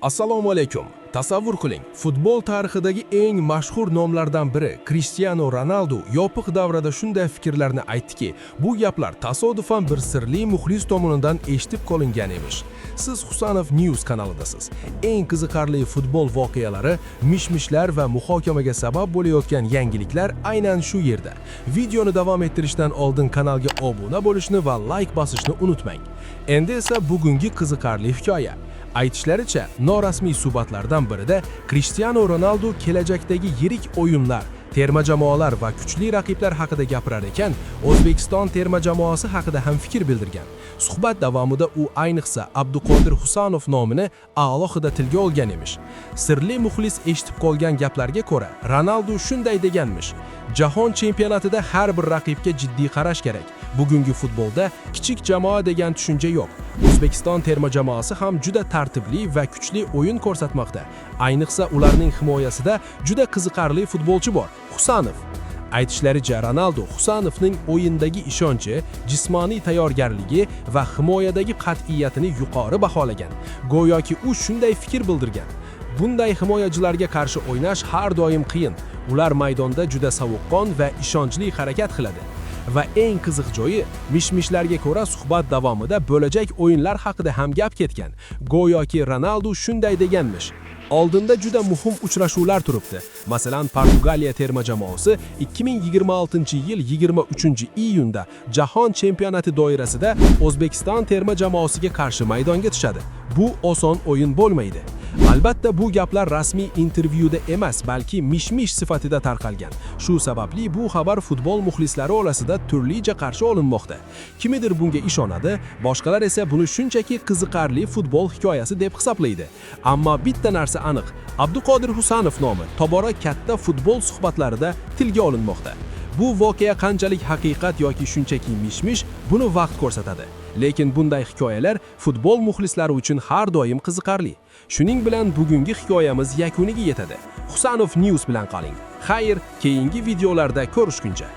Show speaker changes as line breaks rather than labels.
Assalomu alaykum. Tasavvur qiling, futbol tarixidagi eng mashhur nomlardan biri Cristiano Ronaldo yopiq davrada shunday fikrlarni aytdiki, bu gaplar tasodifan bir sirli muxlis tomonidan eshitib qolingan emish. Siz Husanov News kanalidasiz. Eng qiziqarli futbol voqealari, mishmishlar va muhokamaga sabab bo'layotgan yangiliklar aynan shu yerda. Videoni davom ettirishdan oldin kanalga obuna bo'lishni va like bosishni unutmang. Endi esa bugungi qiziqarli hikoya. Aytishlaricha, norasmiy suhbatlardan birida Cristiano Ronaldo kelajakdagi yirik o'yinlar, terma jamoalar va kuchli raqiblar haqida gapirar ekan, O'zbekiston terma jamoasi haqida ham fikr bildirgan. Suhbat davomida u ayniqsa Abduqodir Husanov nomini alohida tilga olgan emish. Sirli muxlis eshitib qolgan gaplarga ko'ra, Ronaldo shunday deganmish: Jahon chempionatida har bir raqibga jiddiy qarash kerak. Bugungi futbolda kichik jamoa degan tushuncha yo'q. O'zbekiston terma jamoasi ham juda tartibli va kuchli o'yin ko'rsatmoqda. Ayniqsa ularning himoyasida juda qiziqarli futbolchi bor, Husanov. Aytishlaricha, Ronaldo Husanovning o'yindagi ishonchi, jismoniy tayyorgarligi va himoyadagi qat'iyatini yuqori baholagan. Go'yoki u shunday fikr bildirgan: bunday himoyachilarga qarshi o'ynash har doim qiyin. Ular maydonda juda sovuqqon va ishonchli harakat qiladi. Va eng qiziq joyi, mishmishlarga ko'ra suhbat davomida bo'lajak o'yinlar haqida ham gap ketgan. Go'yoki Ronaldo shunday deganmish: oldinda juda muhim uchrashuvlar turibdi. Masalan, Portugaliya terma jamoasi 2026-yil 23-iyunda Jahon chempionati doirasida O'zbekiston terma jamoasiga qarshi maydonga tushadi. Bu oson o'yin bo'lmaydi. Albatta, bu gaplar rasmiy intervyuda emas, balki mishmish sifatida tarqalgan. Shu sababli bu xabar futbol muxlislari orasida turlicha qarshi olinmoqda. Kimidir bunga ishonadi, boshqalar esa buni shunchaki qiziqarli futbol hikoyasi deb hisoblaydi. Ammo bitta narsa aniq: Abduqodir Husanov nomi tobora katta futbol suhbatlarida tilga olinmoqda. Bu voqea qanchalik haqiqat yoki shunchaki mishmish, buni vaqt ko'rsatadi. Lekin bunday hikoyalar futbol muxlislari uchun har doim qiziqarli. Shuning bilan bugungi hikoyamiz yakuniga yetadi. Husanov News bilan qoling. Xayr, keyingi videolarda ko'rishguncha.